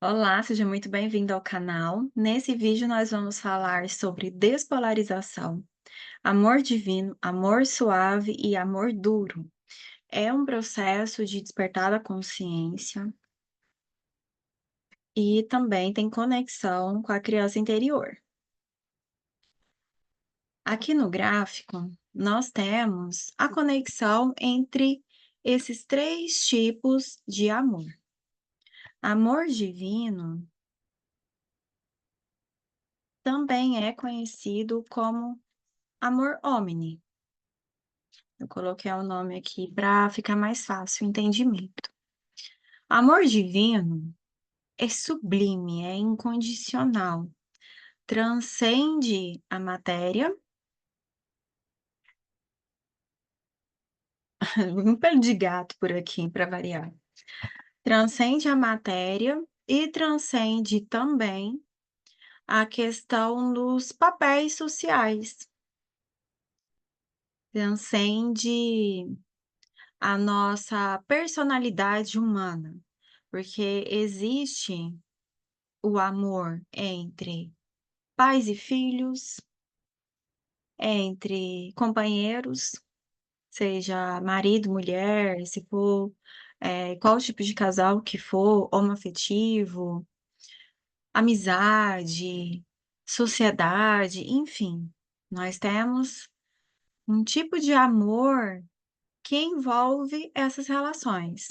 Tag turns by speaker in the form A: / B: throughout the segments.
A: Olá, seja muito bem-vindo ao canal. Nesse vídeo nós vamos falar sobre despolarização, amor divino, amor suave e amor duro. É um processo de despertar da consciência e também tem conexão com a criança interior. Aqui no gráfico, nós temos a conexão entre esses três tipos de amor. Amor divino também é conhecido como amor omni. Eu coloquei o nome aqui para ficar mais fácil o entendimento. Amor divino é sublime, é incondicional, transcende a matéria, um pelo de gato por aqui para variar. Transcende a matéria e transcende também a questão dos papéis sociais. Transcende a nossa personalidade humana, porque existe o amor entre pais e filhos, entre companheiros, seja marido, mulher, se for, qual tipo de casal que for, homoafetivo, amizade, sociedade, enfim. Nós temos um tipo de amor que envolve essas relações.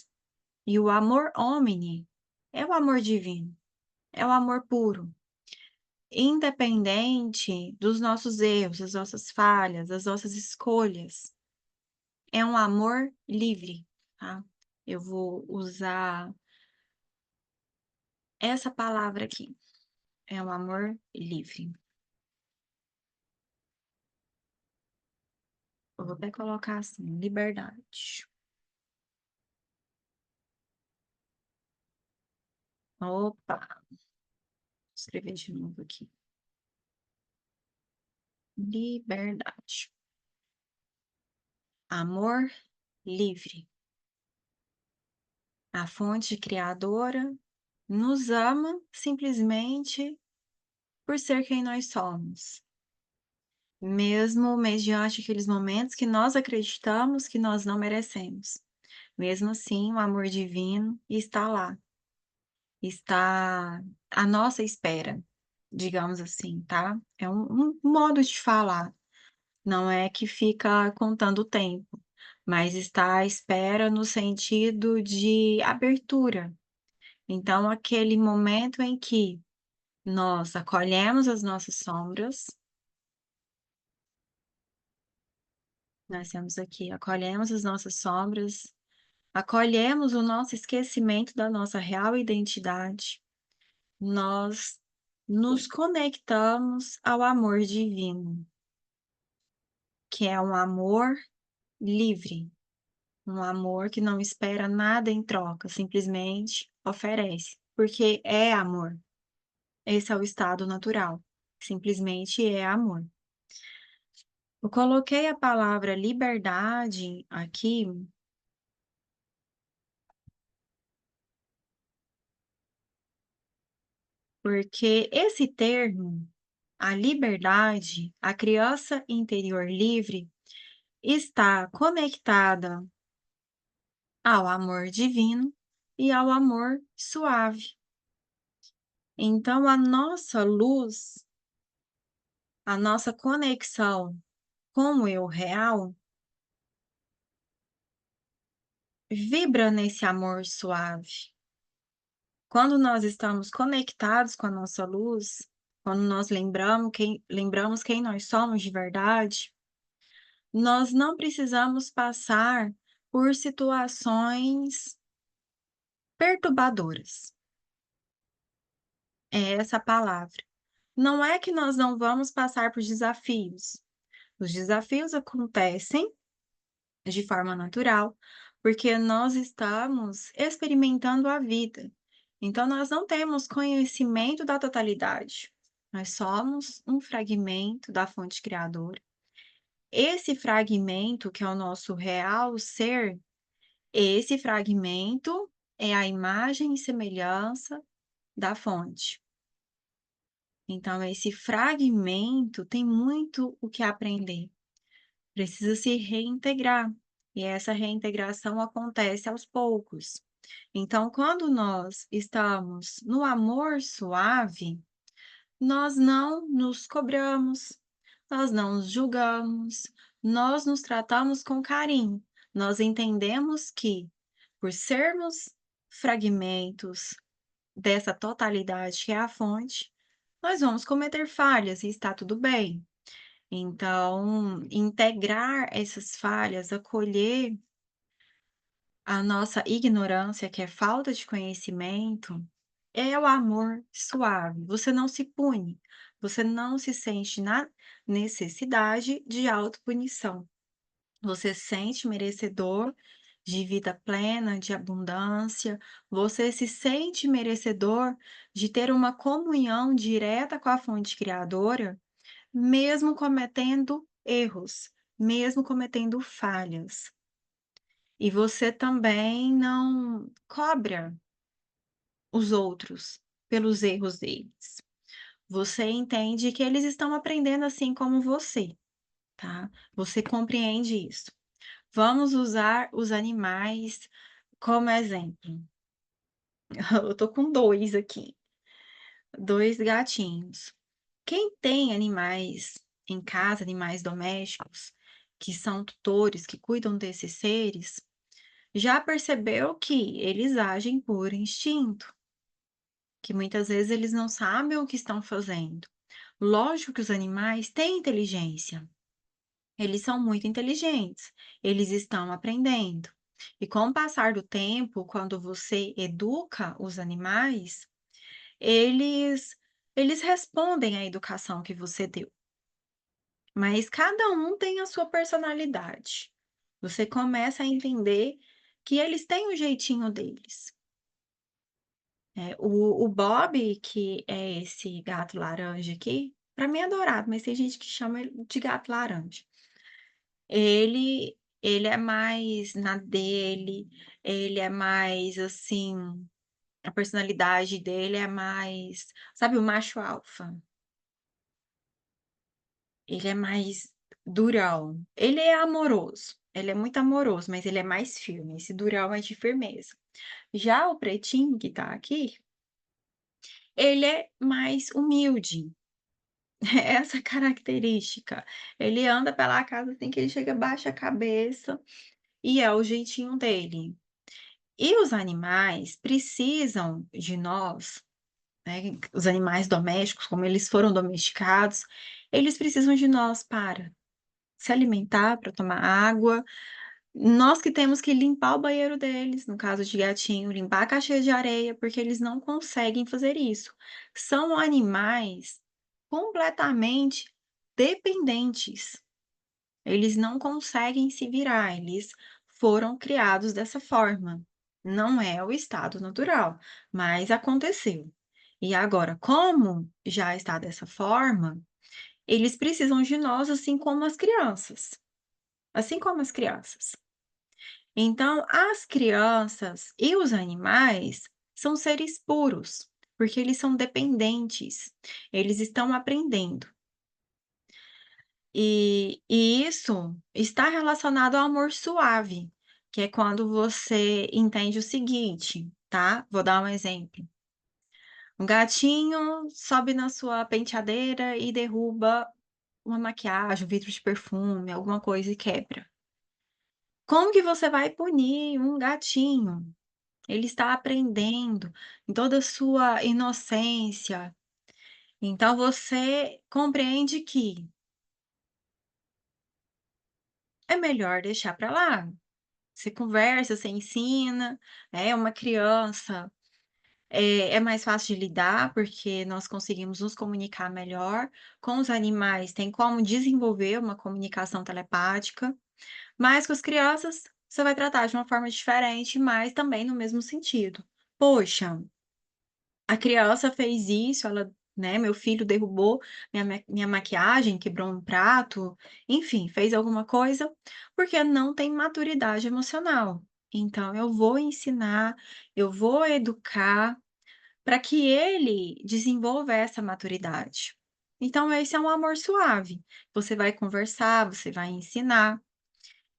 A: E o amor omni é o amor divino, é o amor puro. Independente dos nossos erros, das nossas falhas, das nossas escolhas. É um amor livre, tá. Eu vou usar essa palavra aqui, é um amor livre. Eu vou até colocar assim, liberdade. Opa, vou escrever de novo aqui. Liberdade. Amor livre. A fonte criadora nos ama simplesmente por ser quem nós somos. Mesmo mediante aqueles momentos que nós acreditamos que nós não merecemos. Mesmo assim, o amor divino está lá, está à nossa espera, digamos assim, tá? É um modo de falar, não é que fica contando o tempo, mas está à espera no sentido de abertura. Então, aquele momento em que nós acolhemos as nossas sombras. Nós temos aqui, acolhemos as nossas sombras, acolhemos o nosso esquecimento da nossa real identidade, nós nos conectamos ao amor divino, que é um amor livre, um amor que não espera nada em troca, simplesmente oferece, porque é amor. Esse é o estado natural, simplesmente é amor. Eu coloquei a palavra liberdade aqui porque esse termo, a liberdade, a criança interior livre, está conectada ao amor divino e ao amor suave. Então, a nossa luz, a nossa conexão com o eu real, vibra nesse amor suave. Quando nós estamos conectados com a nossa luz, quando nós lembramos quem nós somos de verdade, nós não precisamos passar por situações perturbadoras. É essa a palavra. Não é que nós não vamos passar por desafios. Os desafios acontecem de forma natural, porque nós estamos experimentando a vida. Então, nós não temos conhecimento da totalidade. Nós somos um fragmento da fonte criadora. Esse fragmento, que é o nosso real ser, esse fragmento é a imagem e semelhança da fonte. Então esse fragmento tem muito o que aprender, precisa se reintegrar, e essa reintegração acontece aos poucos. Então quando nós estamos no amor suave, nós não nos cobramos, nós não nos julgamos, nós nos tratamos com carinho. Nós entendemos que, por sermos fragmentos dessa totalidade que é a fonte, nós vamos cometer falhas e está tudo bem. Então, integrar essas falhas, acolher a nossa ignorância, que é falta de conhecimento, é o amor suave. Você não se pune, você não se sente na necessidade de autopunição. Você se sente merecedor de vida plena, de abundância, você se sente merecedor de ter uma comunhão direta com a fonte criadora, mesmo cometendo erros, mesmo cometendo falhas. E você também não cobra os outros pelos erros deles. Você entende que eles estão aprendendo assim como você, tá? Você compreende isso. Vamos usar os animais como exemplo. Eu tô com 2 aqui, 2 gatinhos. Quem tem animais em casa, animais domésticos, que são tutores, que cuidam desses seres, já percebeu que eles agem por instinto, que muitas vezes eles não sabem o que estão fazendo. Lógico que os animais têm inteligência, eles são muito inteligentes, eles estão aprendendo. E com o passar do tempo, quando você educa os animais, eles eles respondem à educação que você deu, mas cada um tem a sua personalidade. Você começa a entender que eles têm o jeitinho deles. O Bob, que é esse gato laranja aqui, para mim é adorado, mas tem gente que chama ele de gato laranja. Ele é mais na dele, ele é mais, assim, a personalidade dele é mais, sabe, o macho alfa? Ele é mais durão. Ele é amoroso, ele é muito amoroso, mas ele é mais firme, esse durão é de firmeza. Já o pretinho que tá aqui, ele é mais humilde. Essa característica. Ele anda pela casa, assim, que ele chega, baixa a cabeça, e é o jeitinho dele. E os animais precisam de nós, né, os animais domésticos, como eles foram domesticados, eles precisam de nós para se alimentar, para tomar água. Nós que temos que limpar o banheiro deles, no caso de gatinho, limpar a caixa de areia, porque eles não conseguem fazer isso. São animais completamente dependentes. Eles não conseguem se virar, eles foram criados dessa forma. Não é o estado natural, mas aconteceu. E agora, como já está dessa forma, eles precisam de nós, assim como as crianças. Assim como as crianças. Então, as crianças e os animais são seres puros, porque eles são dependentes, eles estão aprendendo. E isso está relacionado ao amor suave, que é quando você entende o seguinte, tá? Vou dar um exemplo. Um gatinho sobe na sua penteadeira e derruba uma maquiagem, um vidro de perfume, alguma coisa e quebra. Como que você vai punir um gatinho? Ele está aprendendo em toda a sua inocência. Então você compreende que é melhor deixar para lá. Você conversa, você ensina, é uma criança, é mais fácil de lidar, porque nós conseguimos nos comunicar melhor. Com os animais tem como desenvolver uma comunicação telepática, mas com as crianças você vai tratar de uma forma diferente, mas também no mesmo sentido. "Poxa, a criança fez isso, ela, né, meu filho derrubou minha maquiagem, quebrou um prato, enfim, fez alguma coisa, porque não tem maturidade emocional. Então eu vou ensinar, eu vou educar, para que ele desenvolva essa maturidade. Então esse é um amor suave. Você vai conversar, você vai ensinar,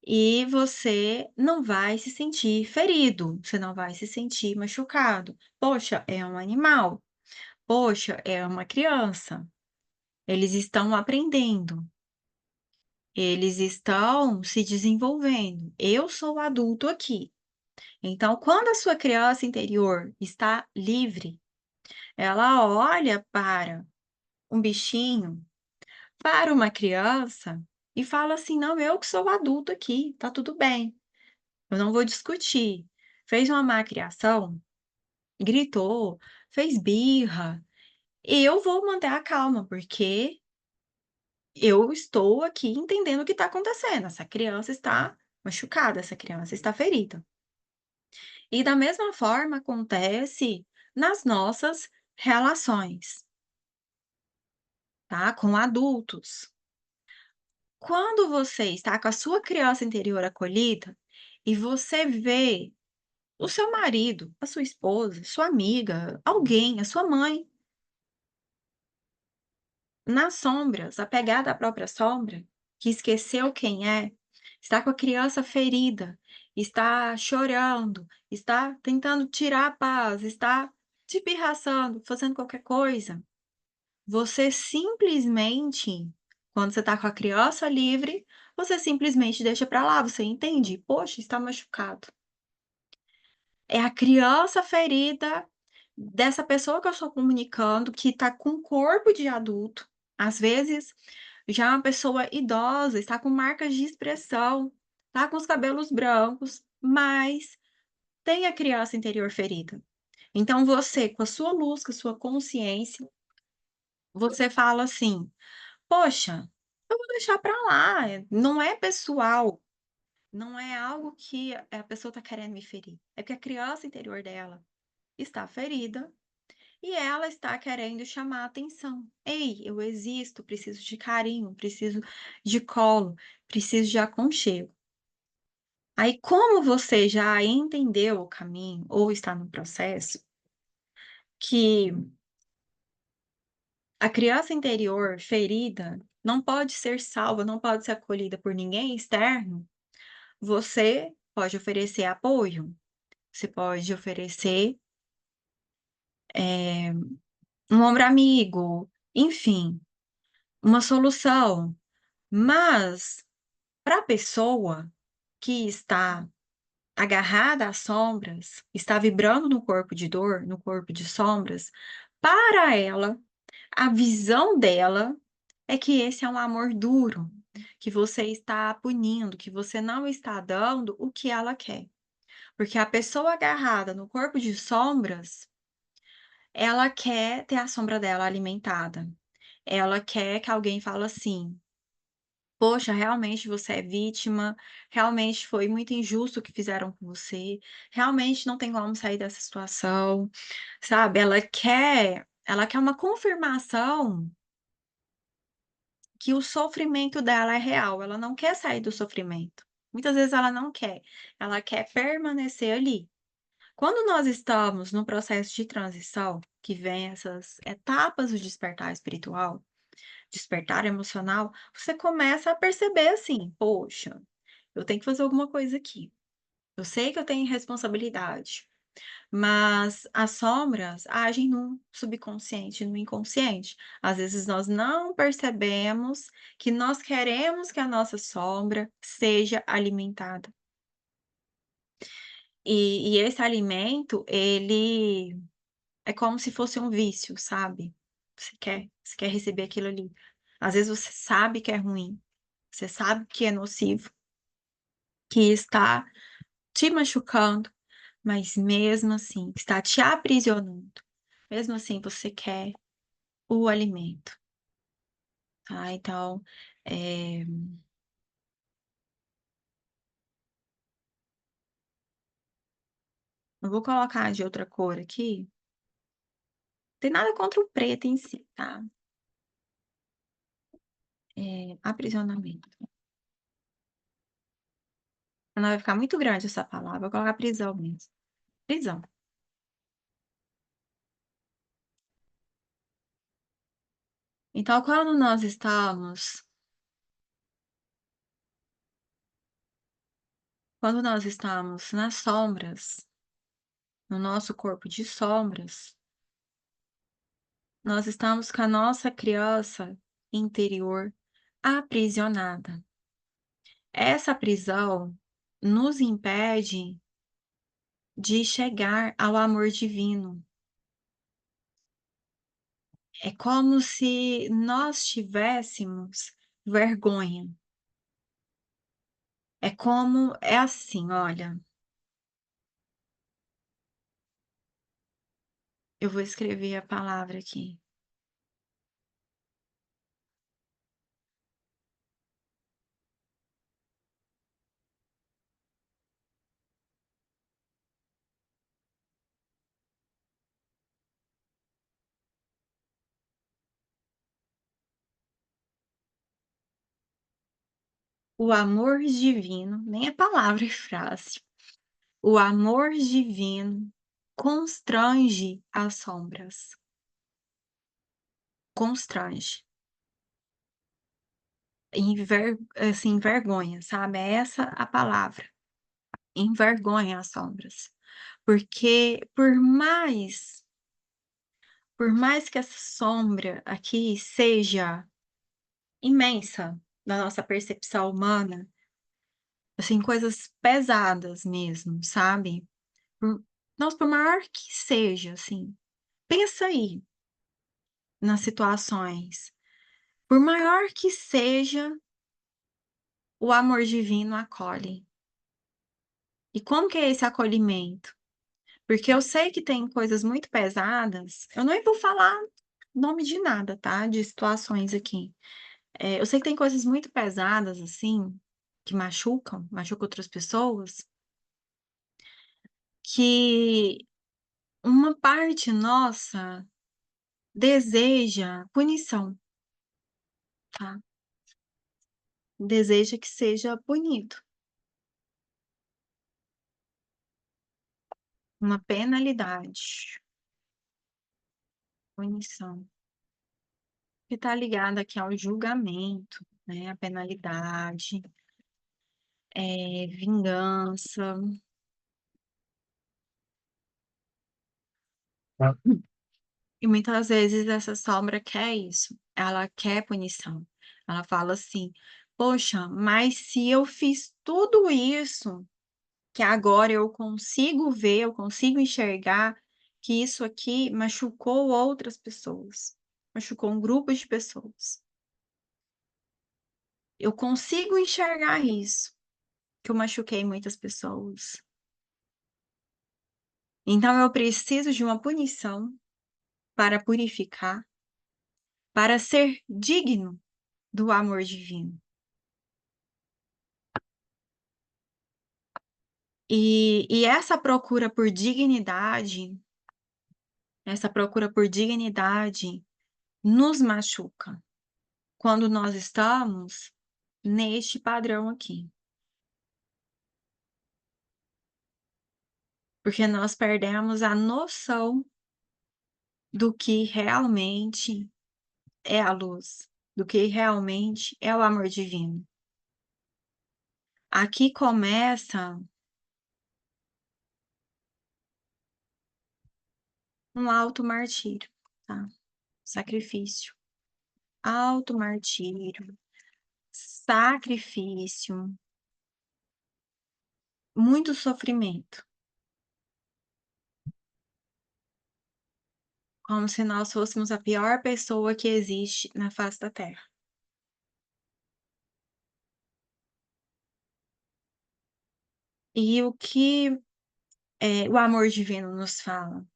A: e você não vai se sentir ferido, você não vai se sentir machucado. Poxa, é um animal. Poxa, é uma criança. Eles estão aprendendo, eles estão se desenvolvendo. Eu sou o adulto aqui. Então, quando a sua criança interior está livre, ela olha para um bichinho, para uma criança e fala assim: "Não, eu que sou o adulto aqui, tá tudo bem, eu não vou discutir". Fez uma má criação, gritou, fez birra, eu vou manter a calma, porque eu estou aqui entendendo o que está acontecendo. Essa criança está machucada, essa criança está ferida. E da mesma forma acontece nas nossas relações, tá? Com adultos. Quando você está com a sua criança interior acolhida e você vê o seu marido, a sua esposa, sua amiga, alguém, a sua mãe, nas sombras, apegada à própria sombra, que esqueceu quem é, está com a criança ferida, está chorando, está tentando tirar a paz, está te pirraçando, fazendo qualquer coisa. Você simplesmente, quando você está com a criança livre, você simplesmente deixa para lá, você entende: "Poxa, está machucado". É a criança ferida dessa pessoa que eu estou comunicando, que está com corpo de adulto, às vezes já é uma pessoa idosa, está com marcas de expressão, está com os cabelos brancos, mas tem a criança interior ferida. Então você, com a sua luz, com a sua consciência, você fala assim: "Poxa, eu vou deixar pra lá, não é pessoal, não é algo que a pessoa está querendo me ferir, é que a criança interior dela está ferida e ela está querendo chamar a atenção. Ei, eu existo, preciso de carinho, preciso de colo, preciso de aconchego". Aí, como você já entendeu o caminho ou está no processo, que a criança interior ferida não pode ser salva, não pode ser acolhida por ninguém externo, você pode oferecer apoio, você pode oferecer, eh, um ombro amigo, enfim, uma solução. Mas, para a pessoa que está agarrada às sombras, está vibrando no corpo de dor, no corpo de sombras, para ela, a visão dela é que esse é um amor duro, que você está punindo, que você não está dando o que ela quer. Porque a pessoa agarrada no corpo de sombras, ela quer ter a sombra dela alimentada. Ela quer que alguém fale assim: "Poxa, realmente você é vítima, realmente foi muito injusto o que fizeram com você, realmente não tem como sair dessa situação", sabe. Ela quer uma confirmação que o sofrimento dela é real, ela não quer sair do sofrimento. Muitas vezes ela quer permanecer ali. Quando nós estamos no processo de transição, que vem essas etapas do despertar espiritual, despertar emocional, você começa a perceber assim: "Poxa, eu tenho que fazer alguma coisa aqui. Eu sei que eu tenho responsabilidade, mas as sombras agem no subconsciente, no inconsciente. Às vezes nós não percebemos que nós queremos que a nossa sombra seja alimentada. E esse alimento, ele é como se fosse um vício, sabe. Você quer receber aquilo ali. Às vezes você sabe que é ruim, você sabe que é nocivo, que está te machucando, mas mesmo assim, está te aprisionando. Mesmo assim você quer o alimento, tá. Então, eh, eu vou colocar de outra cor aqui, tem nada contra o preto em si, tá. Aprisionamento. Senão vai ficar muito grande essa palavra, vou colocar prisão mesmo. Prisão. Então, quando nós estamos nas sombras, no nosso corpo de sombras, nós estamos com a nossa criança interior aprisionada. Essa prisão nos impede de chegar ao amor divino. É como se nós tivéssemos vergonha. É assim, olha, eu vou escrever a palavra aqui. O amor divino, nem a palavra é frase. O amor divino constrange as sombras. Constrange. Assim, envergonha, sabe? É essa a palavra. Envergonha as sombras. Porque por mais que essa sombra aqui seja imensa na nossa percepção humana, assim, coisas pesadas mesmo, sabe? Por nossa, por maior que seja, assim, pensa aí nas situações, por maior que seja, o amor divino acolhe. E como que é esse acolhimento? Porque eu sei que tem coisas muito pesadas, eu nem vou falar nome de nada, tá, de situações aqui. Eu sei que tem coisas muito pesadas, assim, que machucam outras pessoas, que uma parte nossa deseja punição, tá, deseja que seja punido, uma penalidade, punição, que tá ligada aqui ao julgamento, né, a penalidade, vingança. E muitas vezes essa sombra quer isso, ela quer punição. Ela fala assim: "Poxa, mas se eu fiz tudo isso, que agora eu consigo ver, eu consigo enxergar que isso aqui machucou outras pessoas, machucou um grupo de pessoas. Eu consigo enxergar isso, que eu machuquei muitas pessoas. Então eu preciso de uma punição para purificar, para ser digno do amor divino". E essa procura por dignidade nos machuca, quando nós estamos neste padrão aqui. Porque nós perdemos a noção do que realmente é a luz, do que realmente é o amor divino. Aqui começa um alto martírio, tá? Sacrifício, alto martírio, sacrifício, muito sofrimento, como se nós fôssemos a pior pessoa que existe na face da terra. E o que, o amor divino nos fala?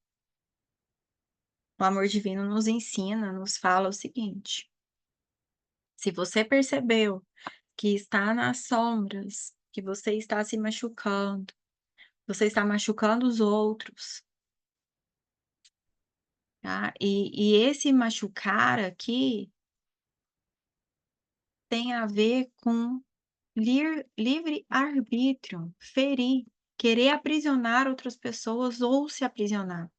A: O amor divino nos ensina, nos fala o seguinte: se você percebeu que está nas sombras, que você está se machucando, você está machucando os outros, tá? E esse machucar aqui tem a ver com livre-arbítrio, ferir, querer aprisionar outras pessoas ou se aprisionar.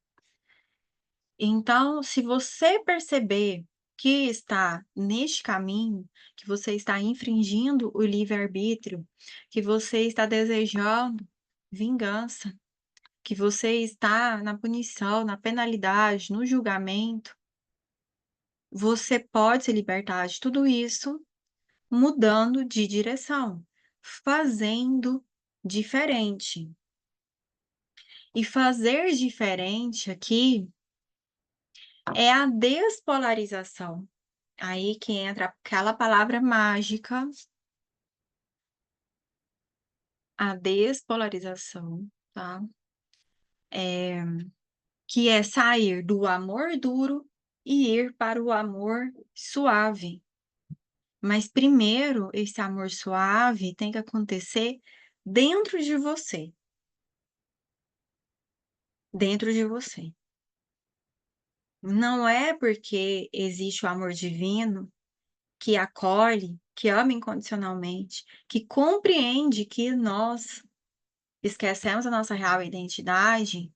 A: Então, se você perceber que está neste caminho, que você está infringindo o livre-arbítrio, que você está desejando vingança, que você está na punição, na penalidade, no julgamento, você pode se libertar de tudo isso mudando de direção, fazendo diferente. E fazer diferente aqui é a despolarização. Aí que entra aquela palavra mágica, a despolarização, tá? Que é sair do amor duro e ir para o amor suave. Mas primeiro, esse amor suave tem que acontecer dentro de você, dentro de você. Não é porque existe o amor divino que acolhe, que ama incondicionalmente, que compreende que nós esquecemos a nossa real identidade,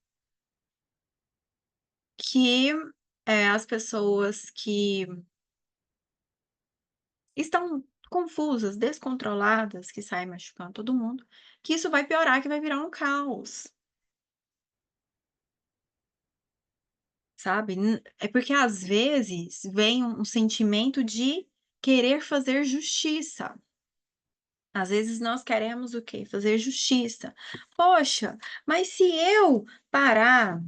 A: que, as pessoas que estão confusas, descontroladas, que saem machucando todo mundo, que isso vai piorar, que vai virar um caos, sabe. É porque às vezes vem um sentimento de querer fazer justiça. Às vezes nós queremos o quê? Fazer justiça. Poxa, mas se eu parar,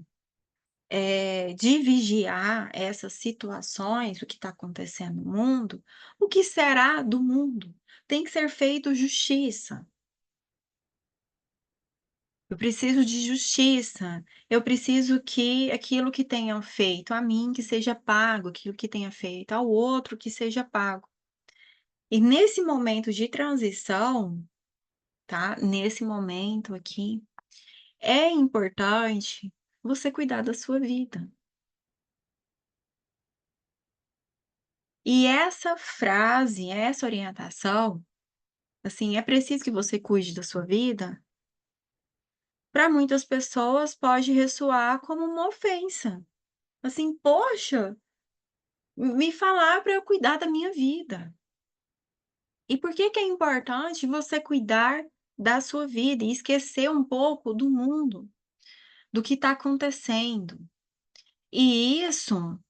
A: de vigiar essas situações, o que está acontecendo no mundo, o que será do mundo? Tem que ser feito justiça. Eu preciso de justiça. Eu preciso que aquilo que tenham feito a mim, que seja pago, aquilo que tenha feito ao outro, que seja pago. E nesse momento de transição, tá, nesse momento aqui, é importante você cuidar da sua vida. E essa frase, essa orientação, assim, é preciso que você cuide da sua vida, para muitas pessoas pode ressoar como uma ofensa. Assim, poxa, me falar para eu cuidar da minha vida. E por que que é importante você cuidar da sua vida e esquecer um pouco do mundo, do que está acontecendo? E isso,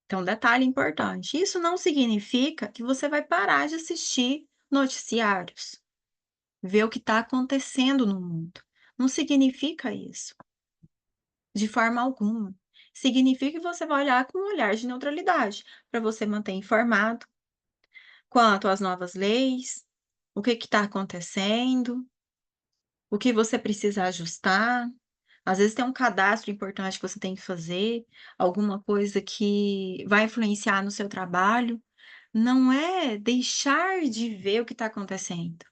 A: então, detalhe importante, isso não significa que você vai parar de assistir noticiários, ver o que está acontecendo no mundo. Não significa isso, de forma alguma. Significa que você vai olhar com um olhar de neutralidade, para você manter informado quanto às novas leis, o que está acontecendo, o que você precisa ajustar. Às vezes tem um cadastro importante que você tem que fazer, alguma coisa que vai influenciar no seu trabalho. Não é deixar de ver o que está acontecendo,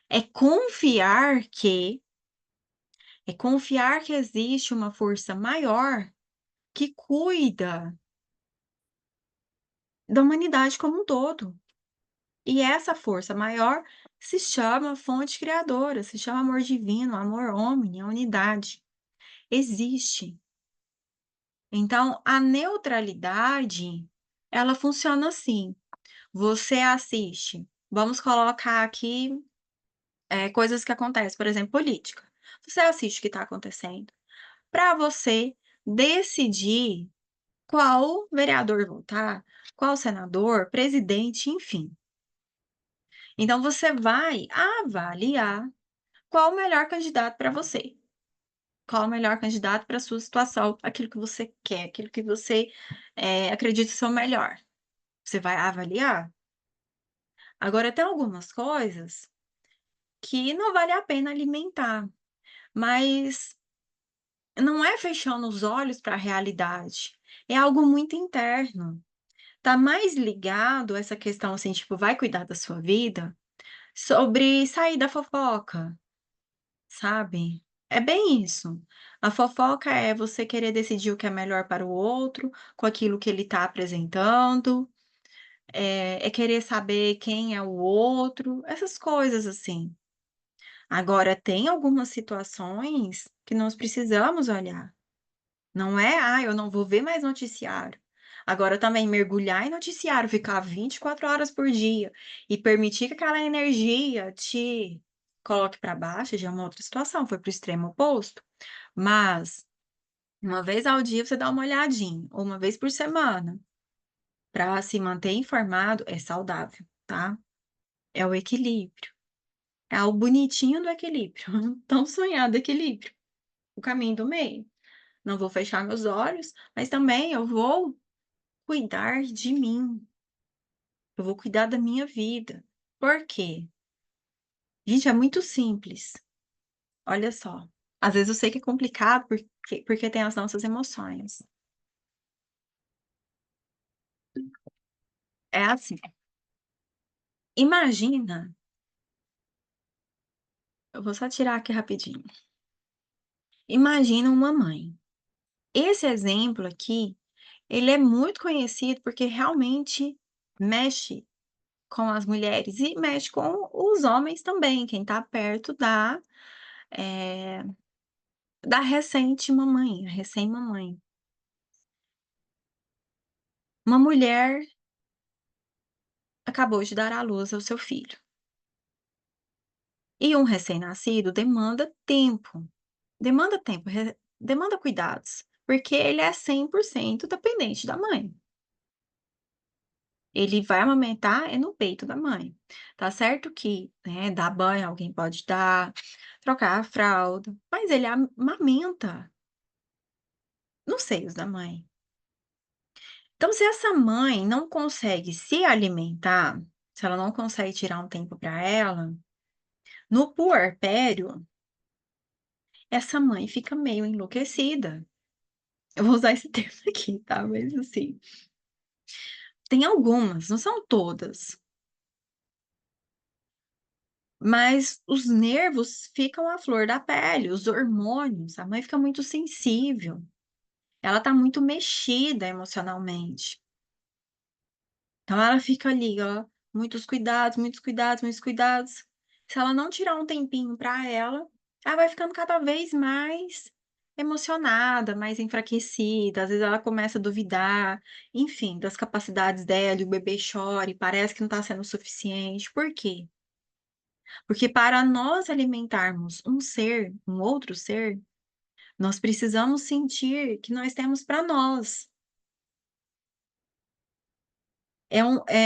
A: é confiar que existe uma força maior que cuida da humanidade como um todo. E essa força maior se chama fonte criadora, se chama amor divino, amor omni, a unidade. Existe. Então, a neutralidade, ela funciona assim: você assiste, vamos colocar aqui, coisas que acontecem, por exemplo, política. Você assiste o que está acontecendo, para você decidir qual vereador votar, qual senador, presidente, enfim. Então você vai avaliar qual o melhor candidato para você, qual o melhor candidato para sua situação, aquilo que você quer, aquilo que você, acredita ser o melhor. Você vai avaliar. Agora tem algumas coisas que não vale a pena alimentar, mas não é fechando os olhos para a realidade, é algo muito interno. Tá mais ligado essa questão, assim, tipo, vai cuidar da sua vida, sobre sair da fofoca, sabe. É bem isso. A fofoca é você querer decidir o que é melhor para o outro, com aquilo que ele está apresentando, é querer saber quem é o outro, essas coisas assim. Agora tem algumas situações que nós precisamos olhar. Não é: "Ah, eu não vou ver mais noticiário. Agora também mergulhar em noticiário, ficar 24 horas por dia e permitir que aquela energia te coloque para baixo, já é uma outra situação, foi para o extremo oposto. Mas, uma vez ao dia você dá uma olhadinha, ou uma vez por semana, para se manter informado, é saudável, tá? É o equilíbrio. É o bonitinho do equilíbrio, tão sonhado equilíbrio, o caminho do meio. Não vou fechar meus olhos, mas também eu vou cuidar de mim, eu vou cuidar da minha vida. Por quê? Gente, é muito simples. Olha só, às vezes eu sei que é complicado porque tem as nossas emoções. É assim, imagina, eu vou só tirar aqui rapidinho. Imagina uma mãe. Esse exemplo aqui, ele é muito conhecido porque realmente mexe com as mulheres e mexe com os homens também, quem tá perto eh, da recente mamãe, a recém-mamãe. Uma mulher acabou de dar à luz ao seu filho. E um recém-nascido demanda tempo, demanda cuidados, porque ele é 100% dependente da mãe. Ele vai amamentar é no peito da mãe. Tá certo que, né, dar banho alguém pode dar, trocar a fralda, mas ele amamenta nos seios da mãe. Então, se essa mãe não consegue se alimentar, se ela não consegue tirar um tempo para ela, no puerpério, essa mãe fica meio enlouquecida. Eu vou usar esse termo aqui, tá? Mas assim, tem algumas, não são todas, mas os nervos ficam à flor da pele, os hormônios, a mãe fica muito sensível, ela tá muito mexida emocionalmente. Então ela fica ali, ó, muitos cuidados, muitos cuidados, muitos cuidados. Se ela não tirar um tempinho para ela, ela vai ficando cada vez mais emocionada, mais enfraquecida, às vezes ela começa a duvidar, enfim, das capacidades dela, e o bebê chora e parece que não está sendo suficiente. Por quê? Porque para nós alimentarmos um outro ser, nós precisamos sentir que nós temos para nós.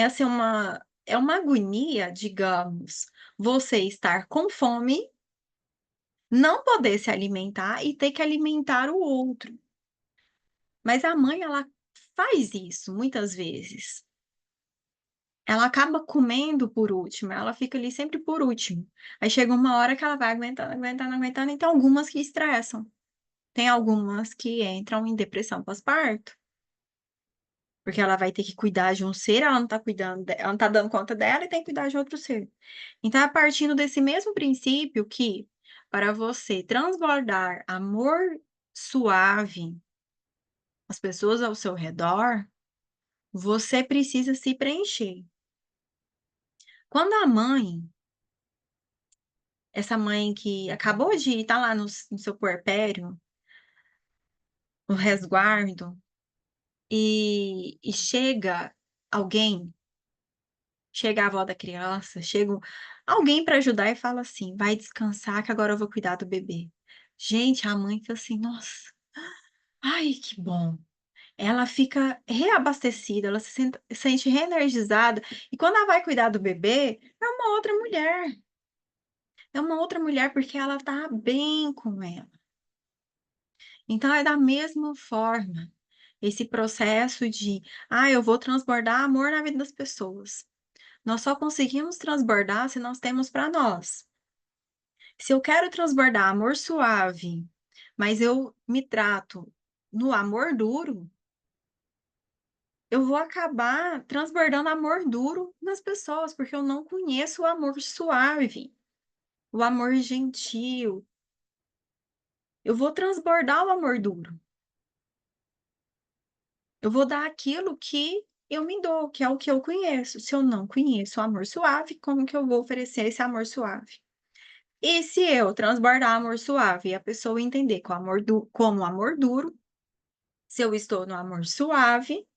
A: Assim, é uma agonia, digamos, você estar com fome, não poder se alimentar e ter que alimentar o outro. Mas a mãe, ela faz isso muitas vezes. Ela acaba comendo por último, ela fica ali sempre por último. Aí chega uma hora que ela vai aguentando, aguentando, aguentando, e tem algumas que estressam. Tem algumas que entram em depressão pós-parto. Porque ela vai ter que cuidar de um ser, ela não tá cuidando, ela não tá dando conta dela e tem que cuidar de outro ser. Então, é partindo desse mesmo princípio que, para você transbordar amor suave às pessoas ao seu redor, você precisa se preencher. Quando a mãe, essa mãe que acabou de estar lá no seu puerpério, no resguardo, e chega alguém. Chega a avó da criança, chega alguém para ajudar e fala assim: "Vai descansar que agora eu vou cuidar do bebê". Gente, a mãe fica assim: "Nossa, ai que bom". Ela fica reabastecida, ela se sente reenergizada, e quando ela vai cuidar do bebê, é uma outra mulher. É uma outra mulher, porque ela tá bem com ela. Então é da mesma forma, esse processo de: "Ah, eu vou transbordar amor na vida das pessoas". Nós só conseguimos transbordar se nós temos para nós. Se eu quero transbordar amor suave, mas eu me trato no amor duro, eu vou acabar transbordando amor duro nas pessoas, porque eu não conheço o amor suave, o amor gentil. Eu vou transbordar o amor duro. Eu vou dar aquilo que eu me dou, que é o que eu conheço. Se eu não conheço o amor suave, como que eu vou oferecer esse amor suave? E se eu transbordar amor suave e a pessoa entender que o amor como amor duro, se eu estou no amor suave,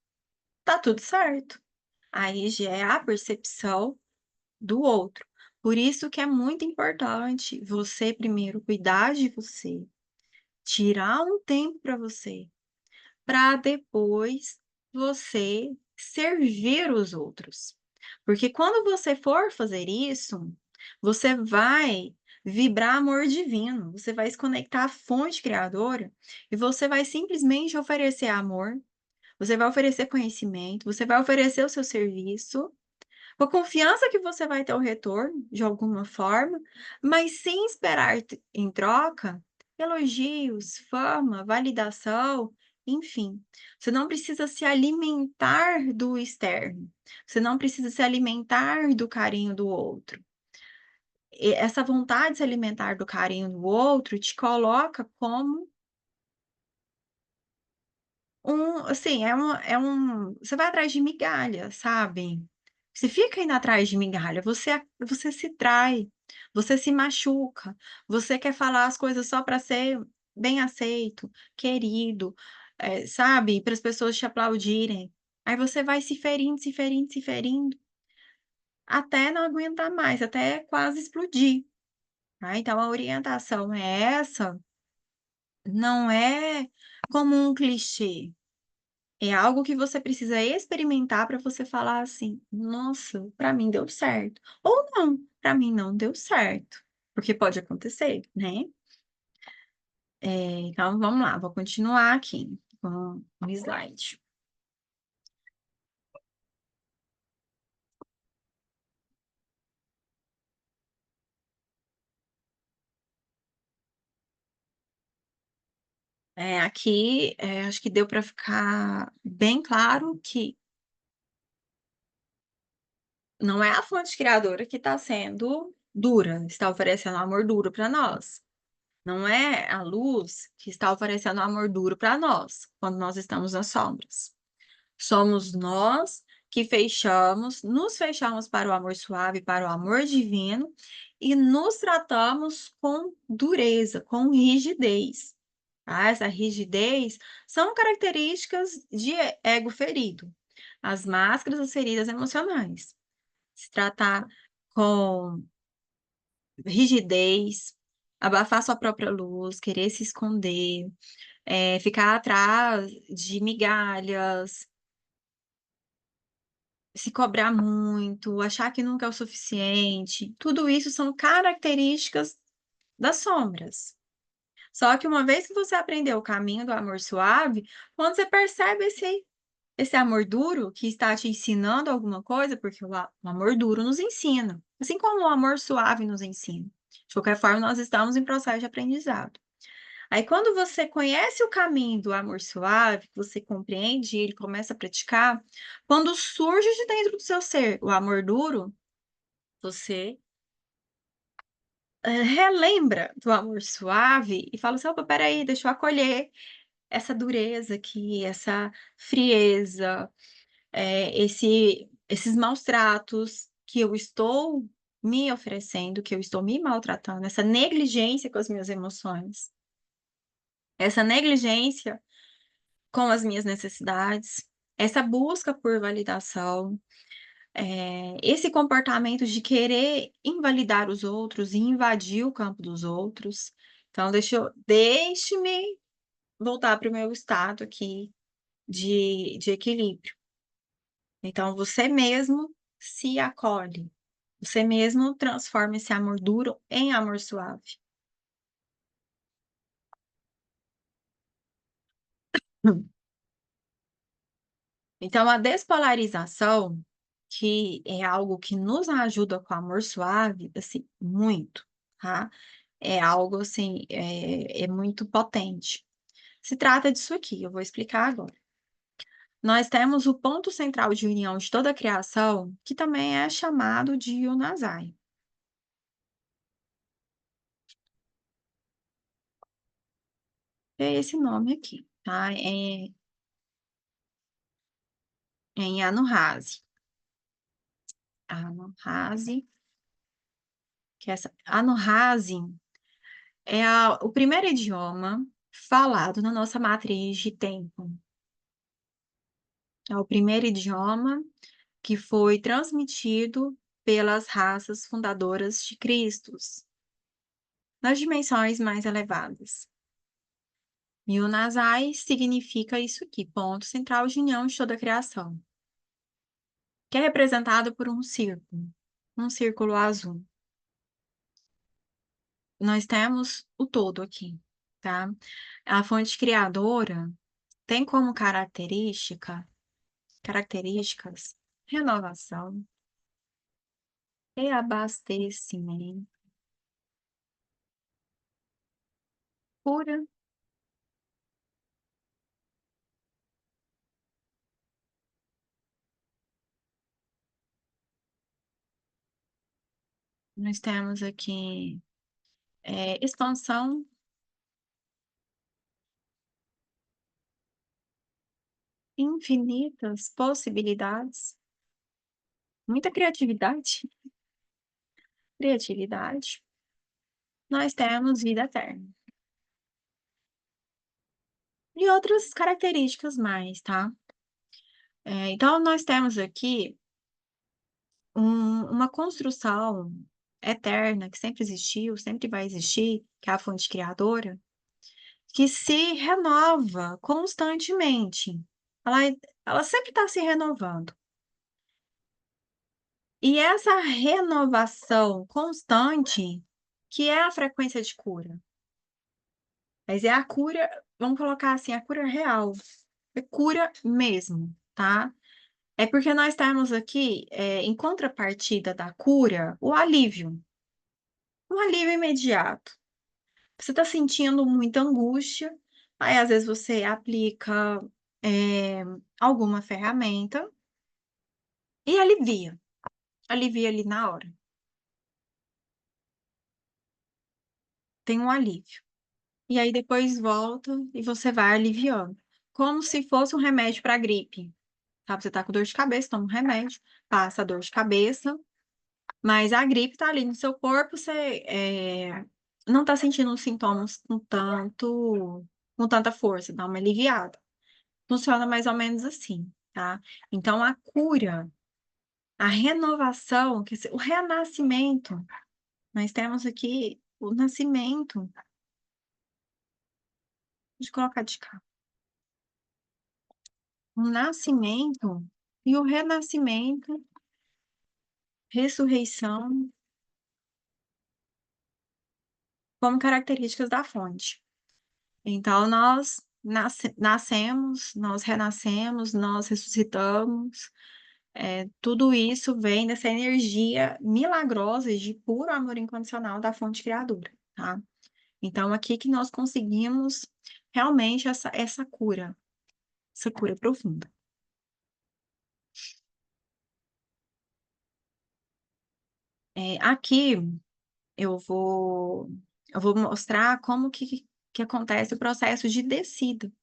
A: tá tudo certo. Aí já é a percepção do outro. Por isso que é muito importante você primeiro cuidar de você, tirar um tempo para você, para depois você servir os outros. Porque quando você for fazer isso, você vai vibrar amor divino, você vai se conectar à fonte criadora e você vai simplesmente oferecer amor, você vai oferecer conhecimento, você vai oferecer o seu serviço com a confiança que você vai ter o retorno, de alguma forma, mas sem esperar em troca elogios, fama, validação, enfim. Você não precisa se alimentar do externo, você não precisa se alimentar do carinho do outro. E essa vontade de se alimentar do carinho do outro te coloca como assim, você vai atrás de migalha, sabe. Você fica indo atrás de migalha, você se trai, você se machuca, você quer falar as coisas só para ser bem aceito, querido, sabe, para as pessoas te aplaudirem. Aí você vai se ferindo, se ferindo, se ferindo, até não aguentar mais, até quase explodir, tá. Então a orientação é essa, não é como um clichê. É algo que você precisa experimentar para você falar assim: "Nossa, para mim deu certo", ou não, para mim não deu certo, porque pode acontecer, né. Então vamos lá, vou continuar aqui com o slide. Aqui, acho que deu para ficar bem claro que não é a fonte criadora que está sendo dura, está oferecendo amor duro para nós. Não é a luz que está oferecendo amor duro para nós, quando nós estamos nas sombras. Somos nós que nos fechamos para o amor suave, para o amor divino e nos tratamos com dureza, com rigidez. Tá? Essa rigidez são características de ego ferido, as máscaras das feridas emocionais. Se tratar com rigidez, abafar sua própria luz, querer se esconder, ficar atrás de migalhas, se cobrar muito, achar que nunca é o suficiente, tudo isso são características das sombras. Só que uma vez que você aprendeu o caminho do amor suave, quando você percebe esse amor duro que está te ensinando alguma coisa, porque o amor duro nos ensina, assim como o amor suave nos ensina. De qualquer forma, nós estamos em processo de aprendizado. Aí quando você conhece o caminho do amor suave, que você compreende ele, começa a praticar, quando surge de dentro do seu ser o amor duro, você, relembra do amor suave e fala assim: "Opa, espera aí, deixa eu acolher essa dureza aqui, essa frieza, esses maus tratos que eu estou me oferecendo, que eu estou me maltratando, essa negligência com as minhas emoções, essa negligência com as minhas necessidades, essa busca por validação, esse comportamento de querer invalidar os outros e invadir o campo dos outros. Então deixe-me voltar para o meu estado aqui de equilíbrio. Então você mesmo se acolhe, você mesmo transforma esse amor duro em amor suave. Então a despolarização, que é algo que nos ajuda com o amor suave, assim, muito, tá. É algo assim, é muito potente. Se trata disso aqui, eu vou explicar agora. Nós temos o ponto central de união de toda a criação, que também é chamado de Yunazai. É esse nome aqui, tá, é em Anunnaki. Anunnaki, que é essa Anunnaki é o primeiro idioma falado na nossa matriz de tempo. É o primeiro idioma que foi transmitido pelas raças fundadoras de Cristos, nas dimensões mais elevadas. E o Nasai significa isso aqui, ponto central de união de toda a criação, que é representado por um círculo azul. Nós temos o todo aqui, tá? A fonte criadora tem como características, renovação, reabastecimento, cura. Nós temos aqui expansão, infinitas possibilidades, muita criatividade. Nós temos vida eterna. E outras características mais, tá? Então, nós temos aqui uma construção eterna que sempre existiu, sempre vai existir, que é a fonte criadora, que se renova constantemente. Ela, ela sempre está se renovando. E essa renovação constante, que é a frequência de cura, mas é a cura, vamos colocar assim, a cura real, é cura mesmo, tá? É porque nós temos aqui, em contrapartida da cura, o alívio, um alívio imediato. Você está sentindo muita angústia, aí às vezes você aplica é, alguma ferramenta e alivia ali na hora. Tem um alívio. E aí depois volta e você vai aliviando. Como se fosse um remédio para gripe. Sabe? Você tá com dor de cabeça, toma um remédio, passa a dor de cabeça, mas a gripe tá ali no seu corpo, você não tá sentindo os sintomas com tanta força, dá uma aliviada. Funciona mais ou menos assim, tá? Então a cura, a renovação, o renascimento, nós temos aqui o nascimento, de colocar de cá. O nascimento e o renascimento, ressurreição, como características da fonte. Então, nós nascemos, nós renascemos, nós ressuscitamos. Tudo isso vem dessa energia milagrosa e de puro amor incondicional da fonte criadora, tá? Então, aqui que nós conseguimos realmente essa cura profunda. Aqui eu vou, eu vou mostrar como que acontece o processo de descida.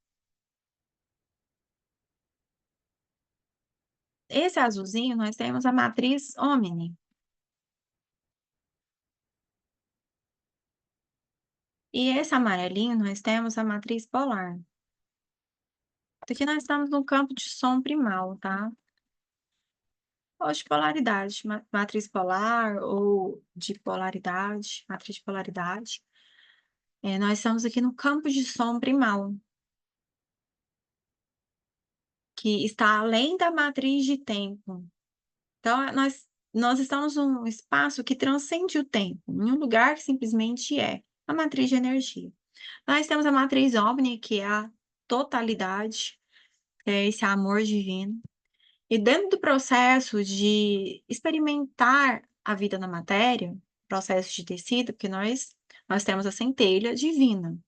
A: Esse azulzinho, nós temos a matriz Omni. E esse amarelinho, nós temos a matriz polar. Aqui nós estamos no campo de som primal, tá? Ou de polaridade, matriz polar ou de polaridade, matriz de polaridade. Nós estamos aqui no campo de som primal, que está além da matriz de tempo. Então, nós estamos num espaço que transcende o tempo, em um lugar que simplesmente é a matriz de energia. Nós temos a matriz Omni, que é a totalidade, é esse amor divino. E dentro do processo de experimentar a vida na matéria, processo de tecido, porque nós temos a centelha divina.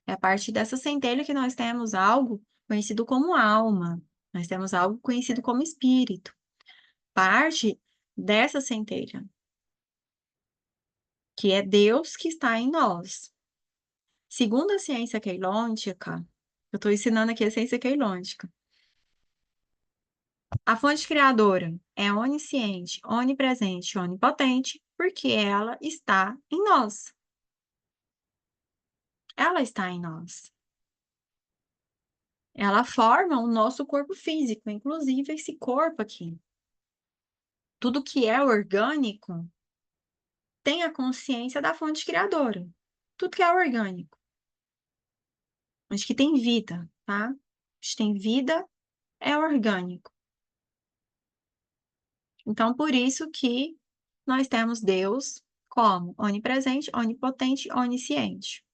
A: É a partir dessa centelha que nós temos algo conhecido como alma, nós temos algo conhecido como espírito. Parte dessa centelha, que é Deus que está em nós. Segundo a ciência queilôntica, eu estou ensinando aqui a ciência queilôntica, a fonte criadora é onisciente, onipresente, onipotente, porque ela está em nós. Ela está em nós. Ela forma o nosso corpo físico, inclusive esse corpo aqui. Tudo que é orgânico tem a consciência da fonte criadora. Tudo que é orgânico, mas que tem vida, tá? Se tem vida, é orgânico. Então, por isso que nós temos Deus como onipresente, onipotente, onisciente.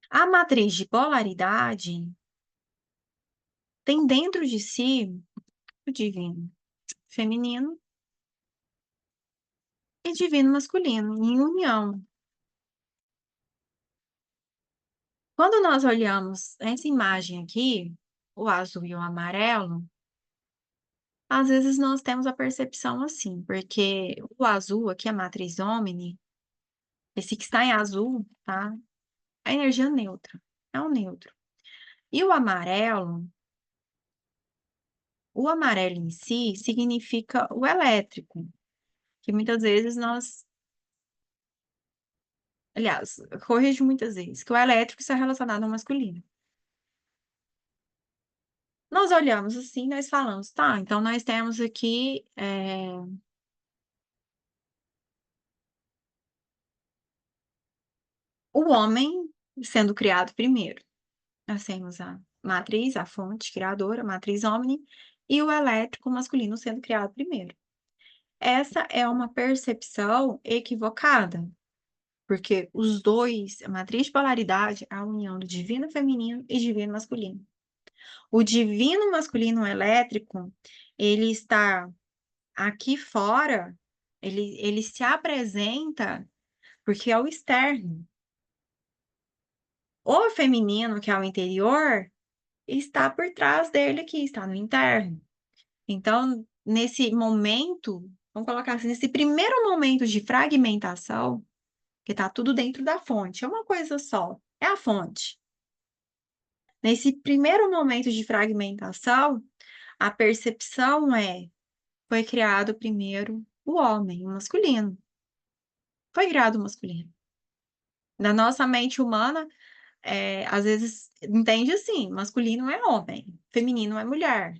A: A matriz de polaridade tem dentro de si o divino feminino e divino masculino, em união. Quando nós olhamos essa imagem aqui, o azul e o amarelo, às vezes nós temos a percepção assim, porque o azul aqui, a matriz Omni, esse que está em azul, tá? A energia neutra, é o neutro. E o amarelo em si significa o elétrico, que muitas vezes nós, aliás, corrijo muitas vezes, que o elétrico está relacionado ao masculino. Nós olhamos assim, nós falamos, tá, então nós temos aqui o homem sendo criado primeiro. Nós temos a matriz, a fonte criadora, a matriz Omni, e o elétrico masculino sendo criado primeiro. Essa é uma percepção equivocada, porque os dois, a matriz de polaridade, é a união do divino feminino e divino masculino. O divino masculino elétrico, ele está aqui fora, ele se apresenta porque é o externo. O feminino, que é o interior, está por trás dele aqui, está no interno. Então, nesse momento, vamos colocar assim, nesse primeiro momento de fragmentação, que está tudo dentro da fonte, é uma coisa só, é a fonte. Nesse primeiro momento de fragmentação, a percepção foi criado primeiro o homem, o masculino. Foi criado o masculino. Na nossa mente humana, às vezes entende assim, masculino é homem, feminino é mulher.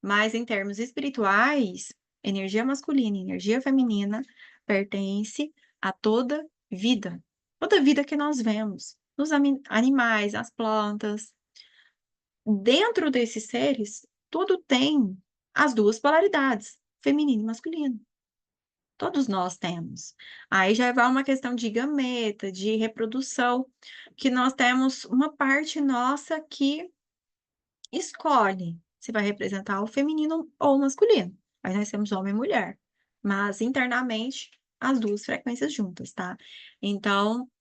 A: Mas em termos espirituais, energia masculina e energia feminina pertence a toda vida. Toda vida que nós vemos, nos animais, as plantas. Dentro desses seres, tudo tem as duas polaridades, feminino e masculino. Todos nós temos. Aí já vai uma questão de gameta, de reprodução, que nós temos uma parte nossa que escolhe se vai representar o feminino ou o masculino. Aí nós temos homem e mulher. Mas internamente, as duas frequências juntas, tá? Então,